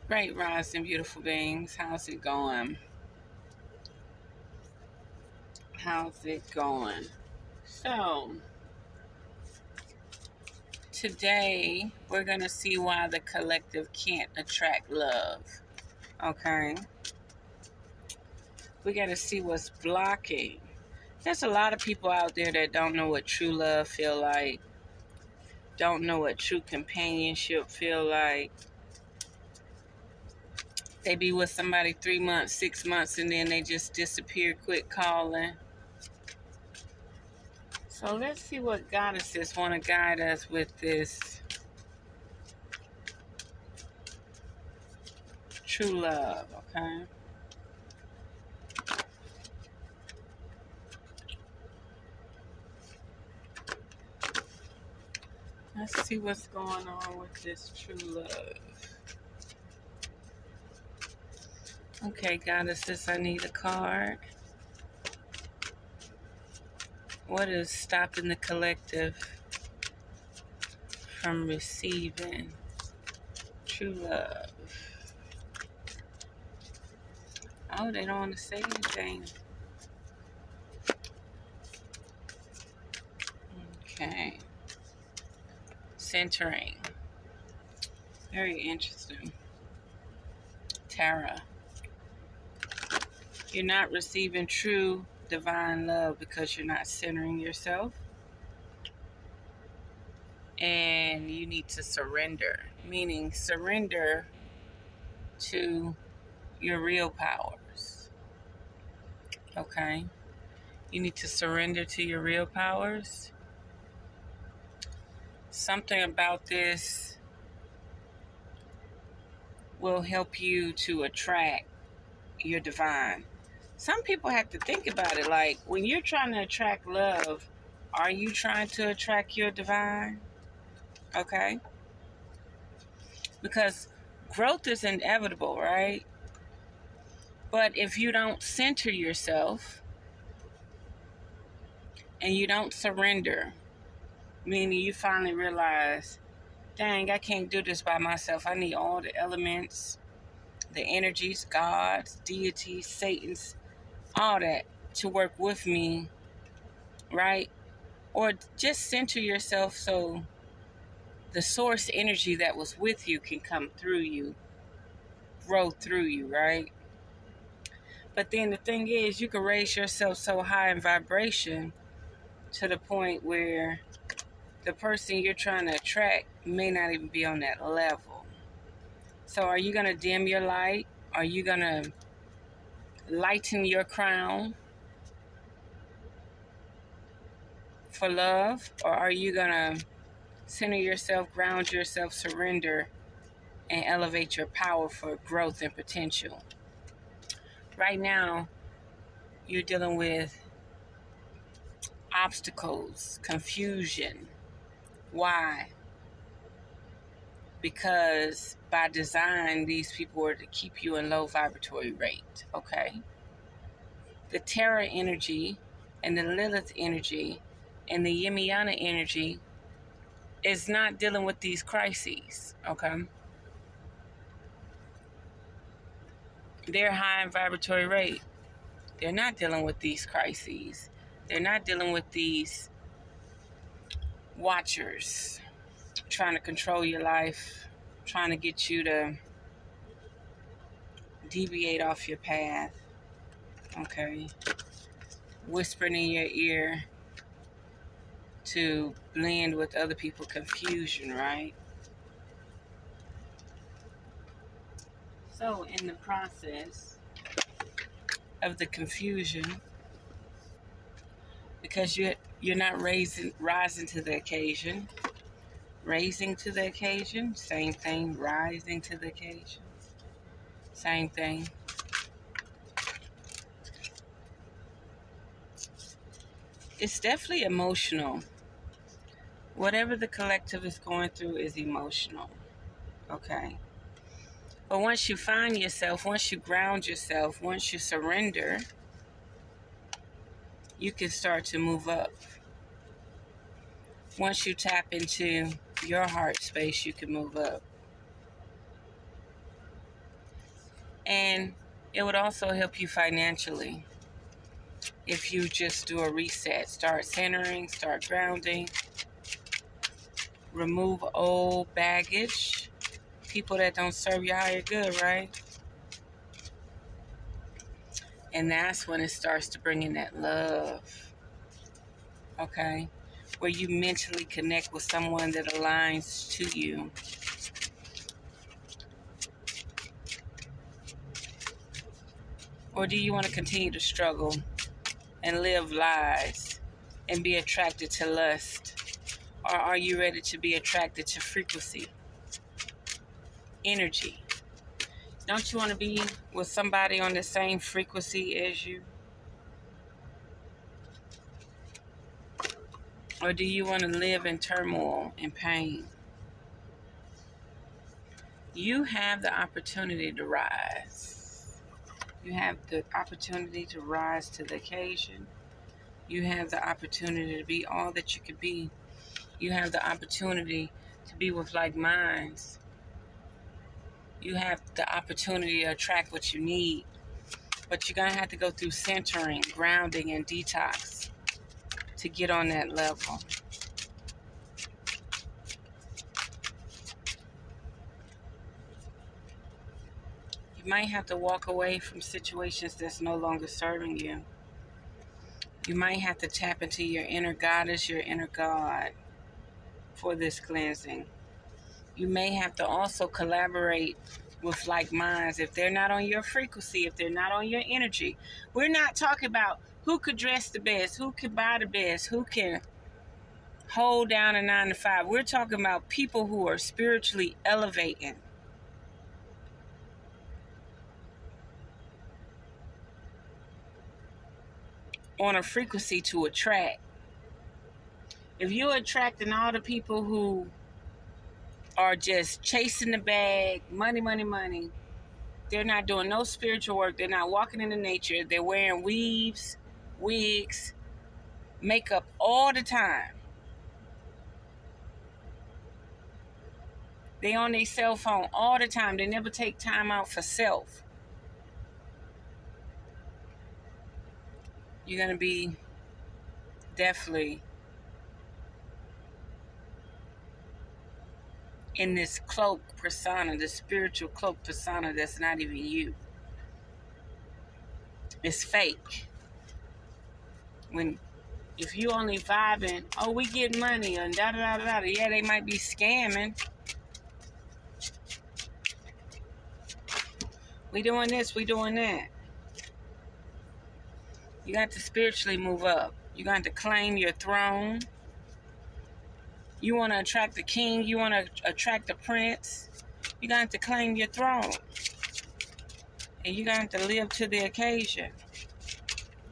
Great rising, beautiful beings. How's it going? How's it going? So, today we're going to see why the collective can't attract love. Okay? We got to see what's blocking. There's a lot of people out there that don't know what true love feel like, don't know what true companionship feel like. They be with somebody 3 months, 6 months, and then they just disappear, quit calling. So let's see what goddesses want to guide us with this true love, okay? Let's see what's going on with this true love. Okay, goddesses, I need a card. What is stopping the collective from receiving true love? Oh, they don't want to say anything. Okay. Centering. Very interesting. Tara. You're not receiving true divine love because you're not centering yourself. And you need to surrender. Meaning surrender to your real powers. Okay? You need to surrender to your real powers. Something about this will help you to attract your divine. Some people have to think about it, like when you're trying to attract love, are you trying to attract your divine? Okay? Because growth is inevitable, right? But if you don't center yourself and you don't surrender, meaning you finally realize, dang, I can't do this by myself. I need all the elements, the energies, gods, deities, Satans, all that to work with me, right? Or just center yourself so the source energy that was with you can come through you, grow through you, right? But then the thing is, you can raise yourself so high in vibration to the point where the person you're trying to attract may not even be on that level. So are you going to dim your light? Are you going to lighten your crown for love? Or are you going to center yourself, ground yourself, surrender, and elevate your power for growth and potential? Right now, you're dealing with obstacles, confusion. Why? Because by design, these people are to keep you in low vibratory rate, okay? The Terra energy and the Lilith energy and the Yemiana energy is not dealing with these crises, okay? They're high in vibratory rate. They're not dealing with these crises. They're not dealing with these watchers trying to control your life, trying to get you to deviate off your path, okay? Whispering in your ear to blend with other people's confusion, right? So in the process of the confusion, because you're not rising to the occasion, raising to the occasion, same thing, rising to the occasion, same thing. It's definitely emotional. Whatever the collective is going through is emotional, okay? But once you find yourself, once you ground yourself, once you surrender, you can start to move up. Once you tap into your heart space, you can move up. And it would also help you financially if you just do a reset. Start centering, start grounding, remove old baggage, people that don't serve your higher good, right? And that's when it starts to bring in that love, okay? Where you mentally connect with someone that aligns to you. Or do you want to continue to struggle and live lies and be attracted to lust? Or are you ready to be attracted to frequency, energy? Don't you want to be with somebody on the same frequency as you? Or do you want to live in turmoil and pain? You have the opportunity to rise. You have the opportunity to rise to the occasion. You have the opportunity to be all that you could be. You have the opportunity to be with like minds. You have the opportunity to attract what you need. But you're going to have to go through centering, grounding, and detox to get on that level. You might have to walk away from situations that's no longer serving you. You might have to tap into your inner goddess, your inner god for this cleansing. You may have to also collaborate with like minds if they're not on your frequency, if they're not on your energy. We're not talking about who could dress the best, who could buy the best, who can hold down a 9 to 5. We're talking about people who are spiritually elevating. On a frequency to attract. If you're attracting all the people who are just chasing the bag, money, money, money, they're not doing no spiritual work, they're not walking into nature, they're wearing weaves, wigs, makeup all the time. They on their cell phone all the time. They never take time out for self. You're going to be definitely in this cloak persona, this spiritual cloak persona that's not even you. It's fake. If you only vibing, oh, we get money and da da da da. Yeah, they might be scamming. We doing this, we doing that. You got to spiritually move up. You got to claim your throne. You want to attract the king. You want to attract the prince. You got to claim your throne. And you got to live to the occasion.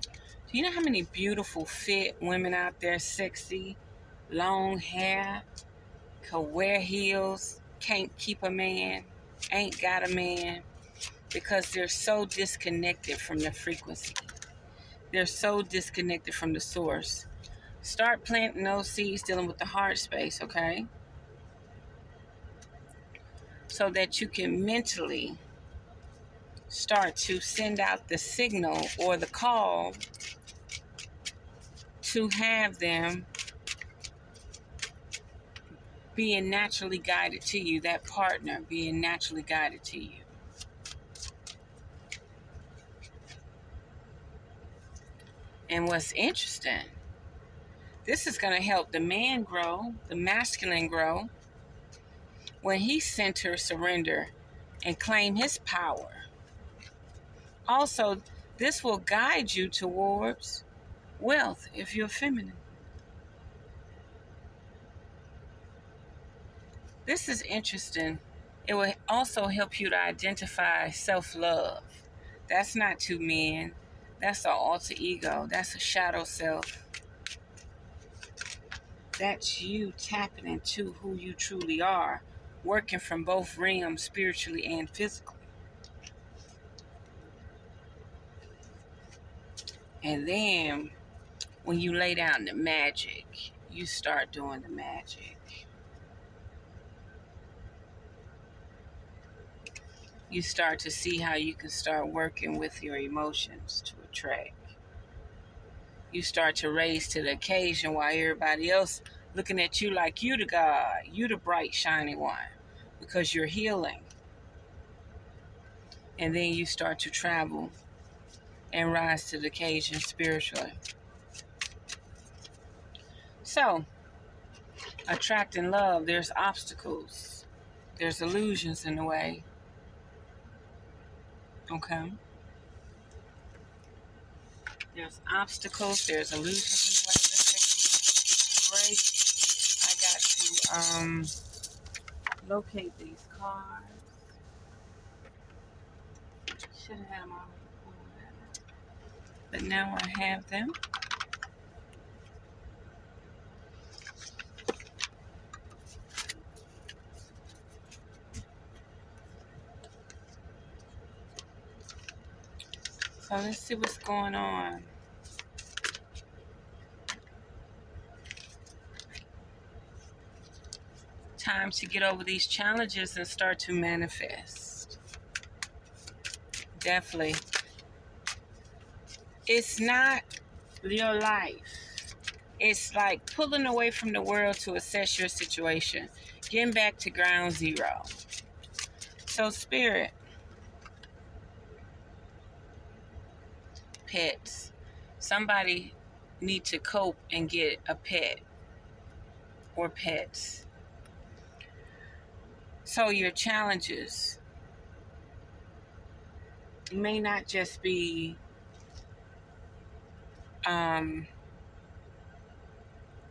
Do you know how many beautiful, fit women out there, sexy, long hair, could wear heels, can't keep a man, ain't got a man, because they're so disconnected from the frequency. They're so disconnected from the source. Start planting those seeds dealing with the heart space, okay? So that you can mentally start to send out the signal or the call to have them being naturally guided to you, that partner being naturally guided to you. And what's interesting, this is going to help the man grow, the masculine grow, when he centers, surrender, and claim his power. Also, this will guide you towards wealth if you're feminine. This is interesting. It will also help you to identify self-love. That's not two men. That's an alter ego. That's a shadow self. That's you tapping into who you truly are, working from both realms, spiritually and physically. And then when you lay down the magic, you start doing the magic. you start to see how you can start working with your emotions to attract. You start to raise to the occasion while everybody else looking at you like you the God, you the bright, shiny one, because you're healing. And then you start to travel and rise to the occasion spiritually. So, attracting love, there's obstacles. There's illusions in the way. Okay? There's obstacles, there's illusions in the way. Let's take a break. I got to locate these cards. Should have had them already pulled, but now I have them. So let's see what's going on. Time to get over these challenges and start to manifest. Definitely. It's not your life. It's like pulling away from the world to assess your situation. Getting back to ground zero. So Spirit, pets. Somebody need to cope and get a pet or pets. So your challenges may not just be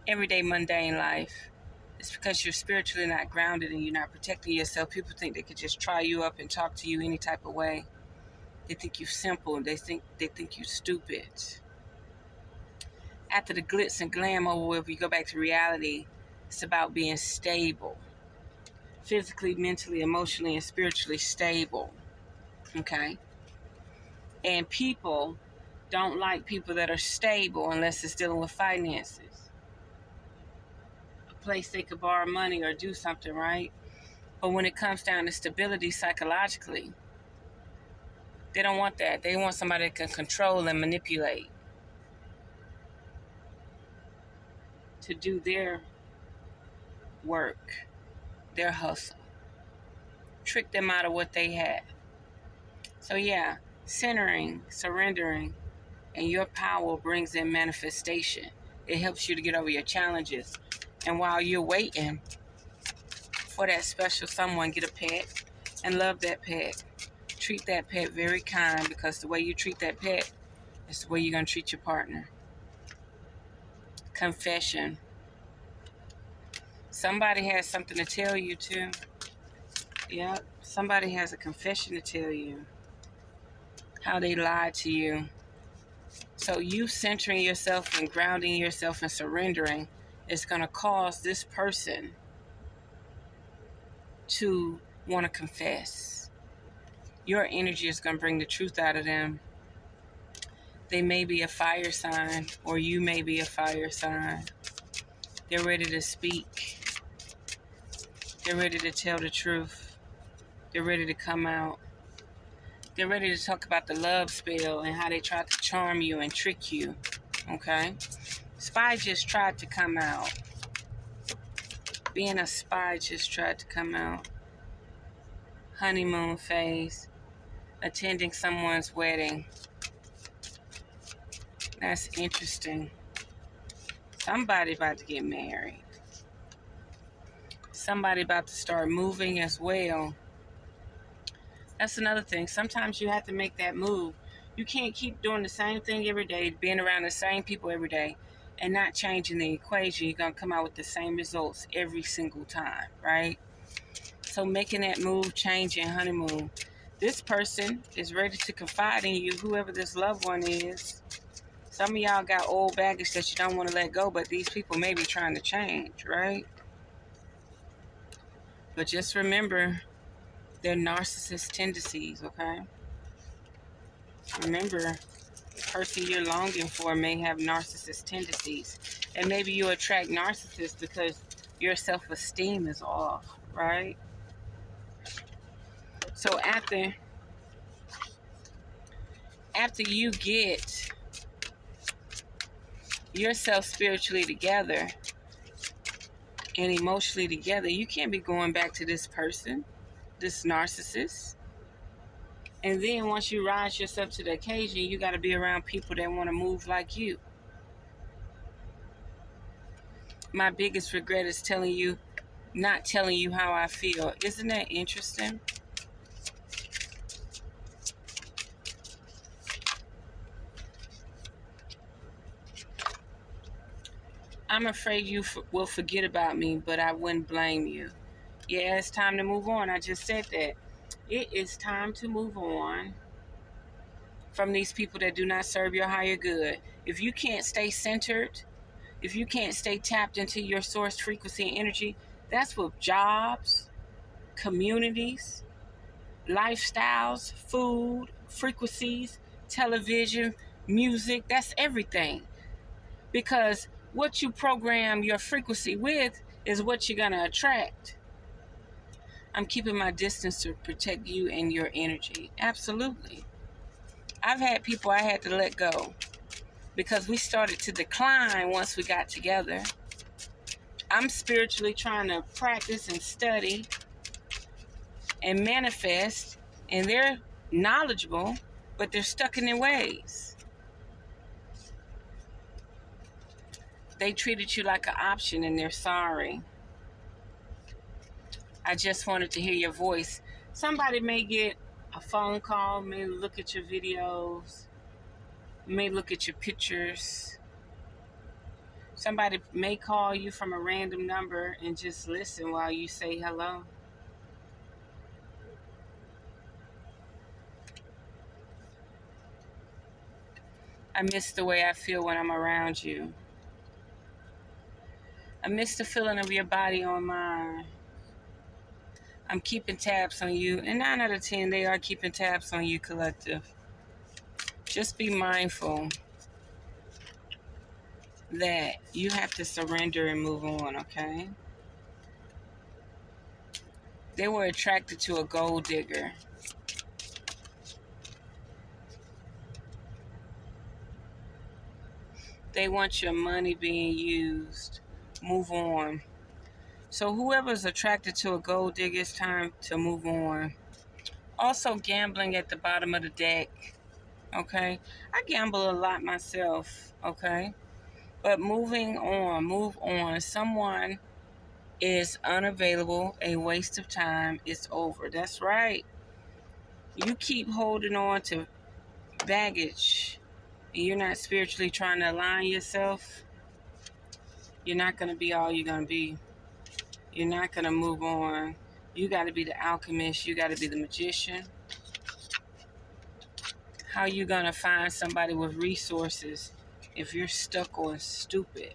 everyday mundane life. It's because you're spiritually not grounded and you're not protecting yourself. People think they could just try you up and talk to you any type of way. They think you're simple. They think you're stupid. After the glitz and glamour, if you go back to reality, it's about being stable. Physically, mentally, emotionally, and spiritually stable. Okay? And people don't like people that are stable unless it's dealing with finances. A place they could borrow money or do something, right? But when it comes down to stability psychologically, they don't want that. They want somebody that can control and manipulate to do their work, their hustle, trick them out of what they had. So yeah, centering, surrendering, and your power brings in manifestation. It helps you to get over your challenges. And while you're waiting for that special someone, get a pet and love that pet. Treat that pet very kind, because the way you treat that pet is the way you're going to treat your partner. Confession. Somebody has something to tell you too. Yep, somebody has a confession to tell you. How they lied to you. So you centering yourself and grounding yourself and surrendering is going to cause this person to want to confess. Your energy is going to bring the truth out of them. They may be a fire sign, or you may be a fire sign. They're ready to speak. They're ready to tell the truth. They're ready to come out. They're ready to talk about the love spell and how they tried to charm you and trick you. Okay? Spy just tried to come out. Being a spy just tried to come out. Honeymoon phase. Attending someone's wedding. That's interesting. Somebody about to get married. Somebody about to start moving as well. That's another thing. Sometimes you have to make that move. You can't keep doing the same thing every day, being around the same people every day, and not changing the equation. You're going to come out with the same results every single time, right? So making that move, changing, honeymoon. This person is ready to confide in you, whoever this loved one is. Some of y'all got old baggage that you don't want to let go, but these people may be trying to change, right? But just remember, they're narcissist tendencies, okay? Remember, the person you're longing for may have narcissist tendencies. And maybe you attract narcissists because your self-esteem is off, right? So after you get yourself spiritually together and emotionally together, you can't be going back to this person, this narcissist. And then once you rise yourself to the occasion, you got to be around people that want to move like you. My biggest regret is not telling you how I feel. Isn't that interesting? I'm afraid you will forget about me, but I wouldn't blame you. Yeah, it's time to move on. I just said that. It is time to move on from these people that do not serve your higher good. If you can't stay centered, if you can't stay tapped into your source frequency and energy, that's with jobs, communities, lifestyles, food, frequencies, television, music, that's everything. Because what you program your frequency with is what you're going to attract. I'm keeping my distance to protect you and your energy. Absolutely. I've had people I had to let go because we started to decline once we got together. I'm spiritually trying to practice and study and manifest, and they're knowledgeable, but they're stuck in their ways. They treated you like an option and they're sorry. I just wanted to hear your voice. Somebody may get a phone call, may look at your videos, may look at your pictures. Somebody may call you from a random number and just listen while you say hello. I miss the way I feel when I'm around you. I miss the feeling of your body on mine. I'm keeping tabs on you, and 9 out of 10, they are keeping tabs on you, collective. Just be mindful that you have to surrender and move on, okay? They were attracted to a gold digger. They want your money being used. Move on. So whoever's attracted to a gold digger, it's time to move on. Also, gambling at the bottom of the deck, okay? I gamble a lot myself, okay? But move on. Someone is unavailable, a waste of time, it's over. That's right. You keep holding on to baggage and you're not spiritually trying to align yourself, you're not going to be all you're going to be. You're not going to move on. You got to be the alchemist. You got to be the magician. How you going to find somebody with resources if you're stuck on stupid?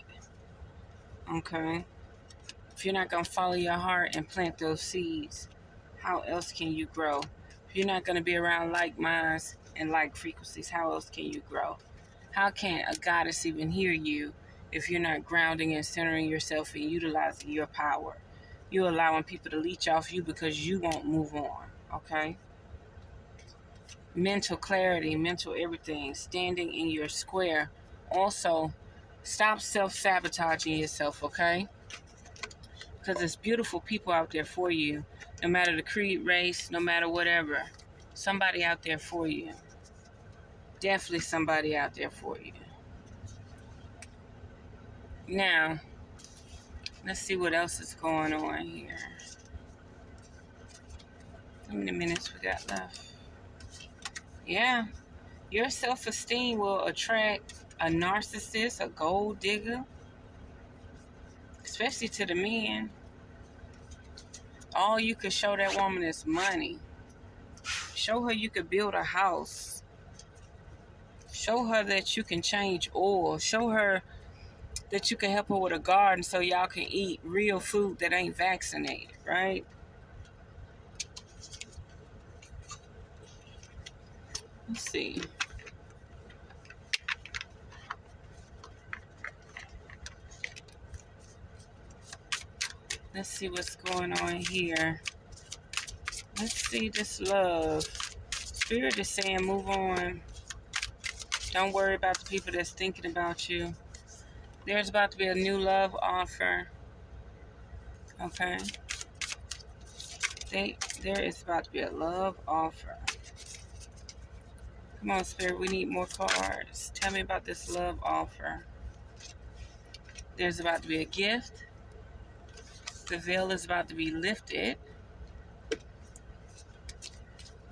Okay? If you're not going to follow your heart and plant those seeds, how else can you grow? If you're not going to be around like minds and like frequencies, how else can you grow? How can a goddess even hear you if you're not grounding and centering yourself and utilizing your power? You're allowing people to leech off you because you won't move on, okay? Mental clarity, mental everything, standing in your square. Also, stop self-sabotaging yourself, okay? Because there's beautiful people out there for you, no matter the creed, race, no matter whatever. Somebody out there for you. Definitely somebody out there for you. Now, let's see what else is going on here. How many minutes we got left? Yeah. Your self-esteem will attract a narcissist, a gold digger, especially to the men. All you could show that woman is money. Show her you could build a house. Show her that you can change oil. Show her that you can help her with a garden so y'all can eat real food that ain't vaccinated, right? Let's see. Let's see what's going on here. Let's see this love. Spirit is saying move on. Don't worry about the people that's thinking about you. There's about to be a new love offer. Okay? There is about to be a love offer. Come on, Spirit, we need more cards. Tell me about this love offer. There's about to be a gift. The veil is about to be lifted.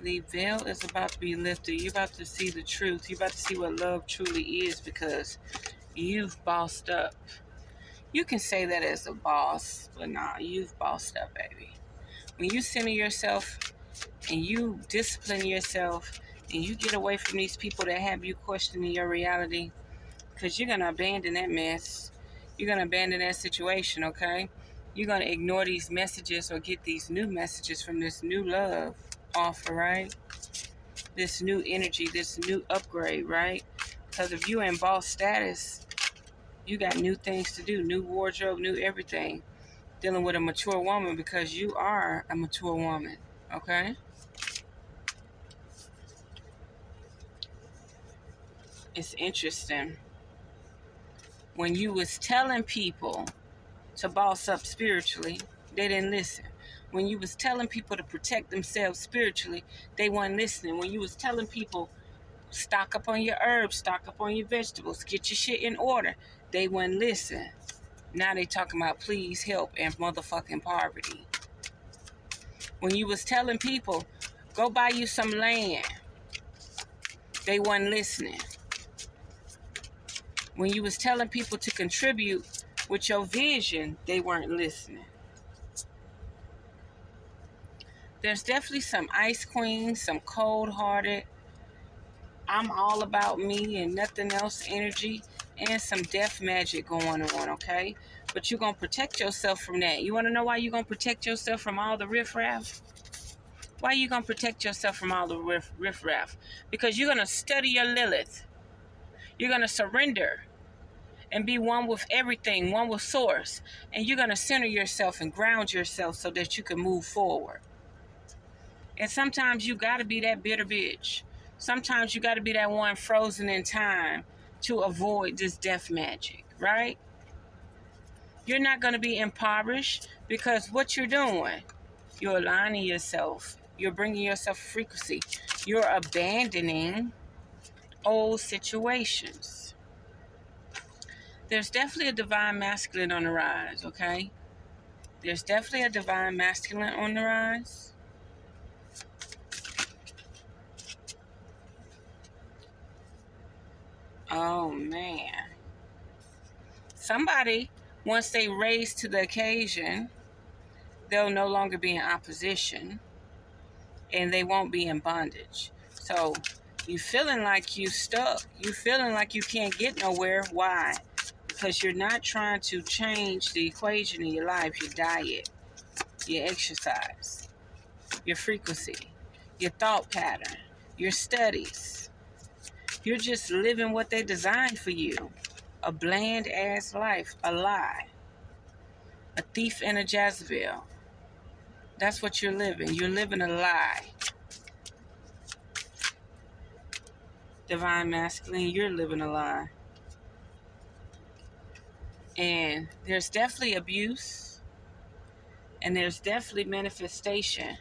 The veil is about to be lifted. You're about to see the truth. You're about to see what love truly is because you've bossed up. You can say that as a boss, but nah, you've bossed up, baby. When you center yourself and you discipline yourself and you get away from these people that have you questioning your reality, because you're going to abandon that mess. You're going to abandon that situation, okay? You're going to ignore these messages or get these new messages from this new love offer, right? This new energy, this new upgrade, right? Because if you're in boss status, you got new things to do, new wardrobe, new everything. Dealing with a mature woman because you are a mature woman, okay? It's interesting. When you was telling people to boss up spiritually, they didn't listen. When you was telling people to protect themselves spiritually, they weren't listening. When you was telling people stock up on your herbs, stock up on your vegetables, get your shit in order, they wouldn't listen. Now they talking about please help and motherfucking poverty. When you was telling people go buy you some land, they weren't listening. When you was telling people to contribute with your vision, they weren't listening. There's definitely some ice queens, some cold-hearted, I'm all about me and nothing else energy, and some death magic going on, okay? But you're going to protect yourself from that. You want to know why you're going to protect yourself from all the riffraff? Why are you going to protect yourself from all the riffraff? Because you're going to study your Lilith. You're going to surrender and be one with everything, one with source. And you're going to center yourself and ground yourself so that you can move forward. And sometimes you got to be that bitter bitch. Sometimes you got to be that one frozen in time to avoid this death magic, right? You're not going to be impoverished because what you're doing, you're aligning yourself. You're bringing yourself frequency. You're abandoning old situations. There's definitely a divine masculine on the rise, okay? There's definitely a divine masculine on the rise. Oh, man. Somebody, once they raise to the occasion, they'll no longer be in opposition and they won't be in bondage. So you feeling like you stuck. You feeling like you can't get nowhere. Why? Because you're not trying to change the equation in your life, your diet, your exercise, your frequency, your thought pattern, your studies. You're just living what they designed for you. A bland-ass life, a lie, a thief and a Jezebel. That's what you're living. You're living a lie. Divine masculine, you're living a lie. And there's definitely abuse. And there's definitely manifestation.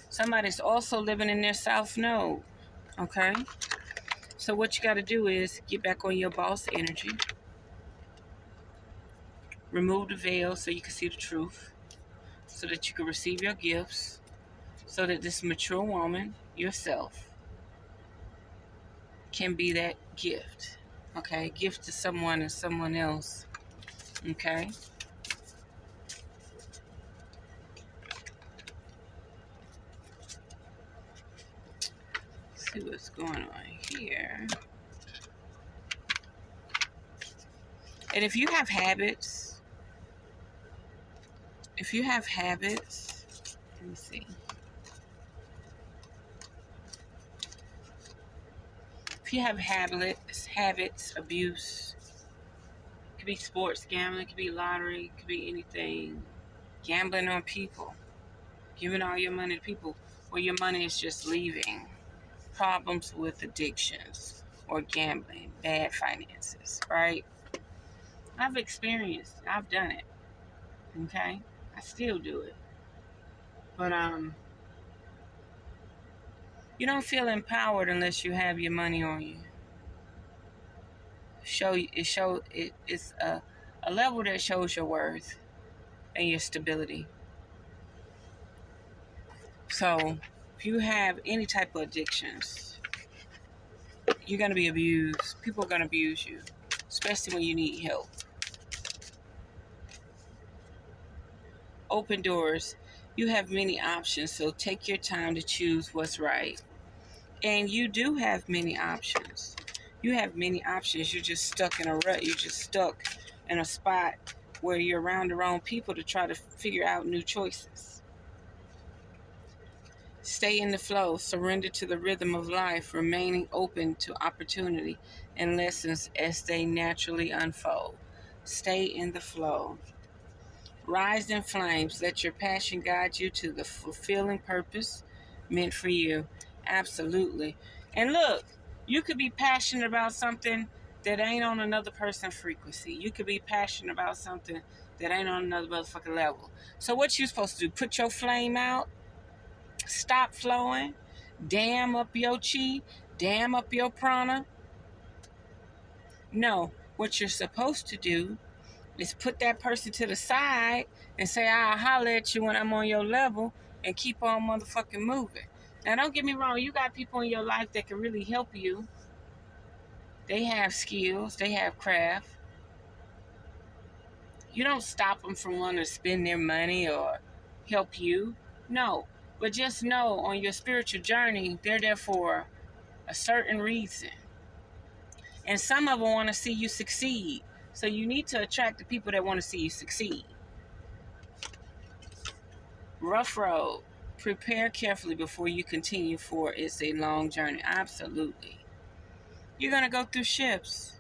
Somebody's also living in their south node. Okay? So what you got to do is get back on your boss energy. Remove the veil so you can see the truth. So that you can receive your gifts. So that this mature woman, yourself, can be that gift. Okay? Gift to someone and someone else. Okay? Let's see what's going on here. And if you have habits, let me see. If you have habits, abuse, it could be sports gambling, it could be lottery, it could be anything. Gambling on people, giving all your money to people where your money is just leaving. Problems with addictions or gambling, bad finances, right? I've done it, okay? I still do it. But you don't feel empowered unless you have your money on you. It's a level that shows your worth and your stability. So if you have any type of addictions, you're going to be abused. People are going to abuse you, especially when you need help. Open doors. You have many options, so take your time to choose what's right. And you do have many options. You have many options. You're just stuck in a rut. You're just stuck in a spot where you're around the wrong people to try to figure out new choices. Stay in the flow. Surrender to the rhythm of life, remaining open to opportunity and lessons as they naturally unfold. Stay in the flow. Rise in flames. Let your passion guide you to the fulfilling purpose meant for you. Absolutely. And look, you could be passionate about something that ain't on another person's frequency. You could be passionate about something that ain't on another motherfucking level. So what you supposed to do? Put your flame out? Stop flowing? Dam up your chi? Dam up your prana? No. What you're supposed to do is put that person to the side and say, I'll holler at you when I'm on your level, and keep on motherfucking moving. Now, don't get me wrong. You got people in your life that can really help you. They have skills. They have craft. You don't stop them from wanting to spend their money or help you. No. But just know on your spiritual journey, they're there for a certain reason. And some of them want to see you succeed. So you need to attract the people that want to see you succeed. Rough road. Prepare carefully before you continue, for it's a long journey. Absolutely. You're going to go through shifts.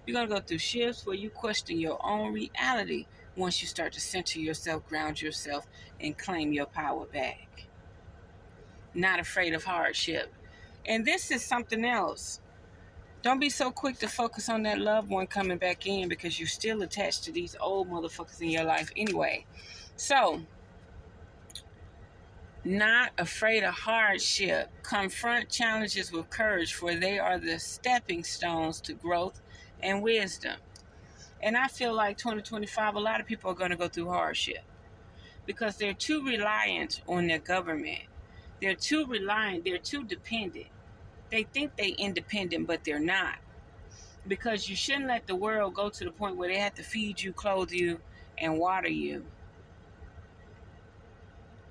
You're going to go through shifts where you question your own reality once you start to center yourself, ground yourself, and claim your power back. Not afraid of hardship. And this is something else. Don't be so quick to focus on that loved one coming back in, because you're still attached to these old motherfuckers in your life anyway. So, not afraid of hardship. Confront challenges with courage, for they are the stepping stones to growth and wisdom. And I feel like 2025, a lot of people are going to go through hardship because they're too reliant on their government. They're too reliant. They're too dependent. They think they're independent, but they're not. Because you shouldn't let the world go to the point where they have to feed you, clothe you, and water you.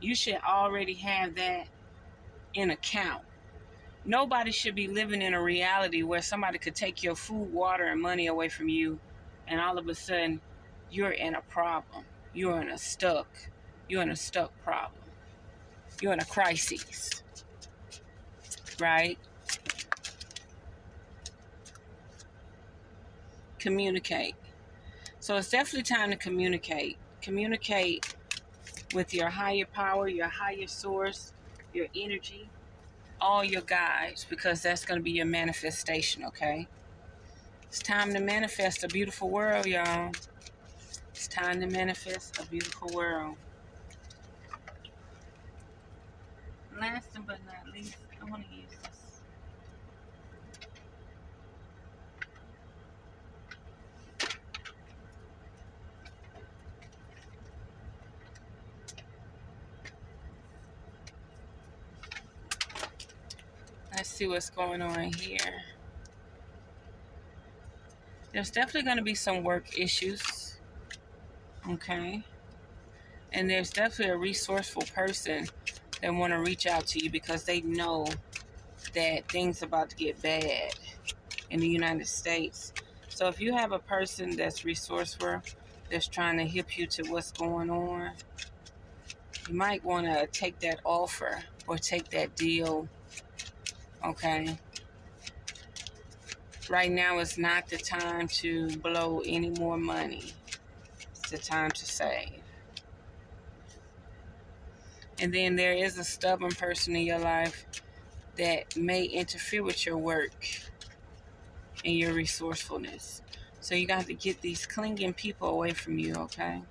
You should already have that in account. Nobody should be living in a reality where somebody could take your food, water, and money away from you, and all of a sudden you're in a problem. You're in a stuck problem. You're in a crisis, right? Communicate. So it's definitely time to communicate. Communicate with your higher power, your higher source, your energy, all your guides, because that's going to be your manifestation, okay? It's time to manifest a beautiful world, y'all. It's time to manifest a beautiful world. Last but not least, I want to use this. Let's see what's going on here. There's definitely going to be some work issues, okay? And there's definitely a resourceful person that want to reach out to you because they know that things are about to get bad in the United States. So if you have a person that's resourceful, that's trying to hip you to what's going on, you might want to take that offer or take that deal, okay? Right now is not the time to blow any more money. It's the time to save. And then there is a stubborn person in your life that may interfere with your work and your resourcefulness. So you got to get these clinging people away from you, okay?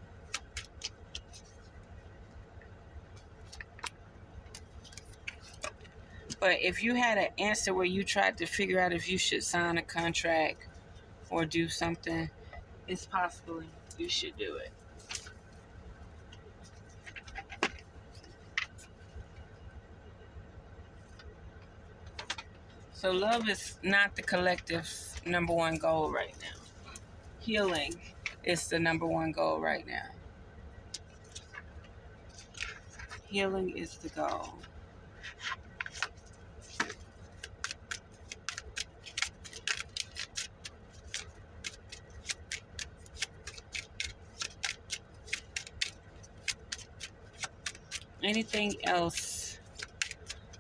But if you had an answer where you tried to figure out if you should sign a contract or do something, it's possible you should do it. So love is not the collective's number one goal right now. Healing is the number one goal right now. Healing is the goal. Anything else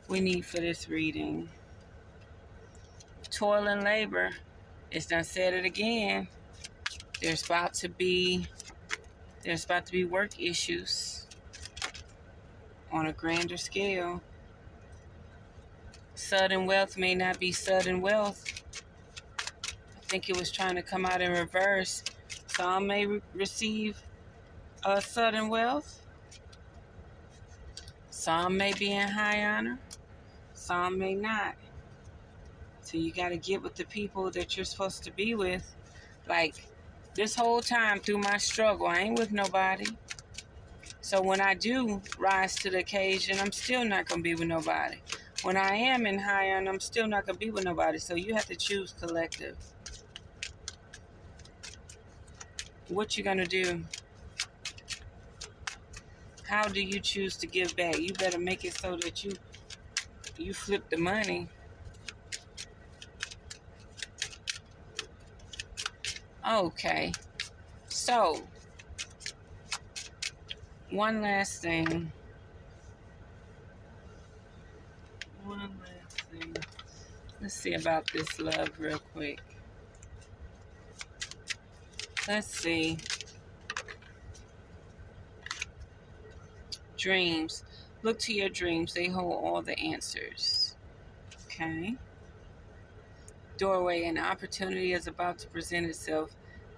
we need for this reading? Toil and labor. It's done said it again. There's about to be work issues on a grander scale. Sudden wealth may not be sudden wealth. I think it was trying to come out in reverse. Some may receive a sudden wealth. Some may be in high honor. Some may not. So you got to get with the people that you're supposed to be with. Like, this whole time through my struggle, I ain't with nobody. So when I do rise to the occasion, I'm still not going to be with nobody. When I am in high honor, I'm still not going to be with nobody. So you have to choose collective. What you going to do? How do you choose to give back? You better make it so that you flip the money. Okay. So, one last thing. Let's see about this love real quick. Let's see. Dreams. Look to your dreams. They hold all the answers. Okay. Doorway. An opportunity is about to present itself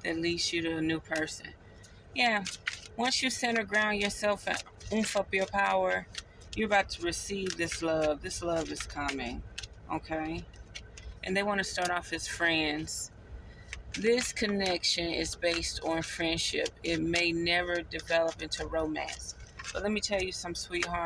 that leads you to a new person. Yeah. Once you center ground yourself and oomph up your power, you're about to receive this love. This love is coming. Okay. And they want to start off as friends. This connection is based on friendship. It may never develop into romance. But let me tell you some sweetheart.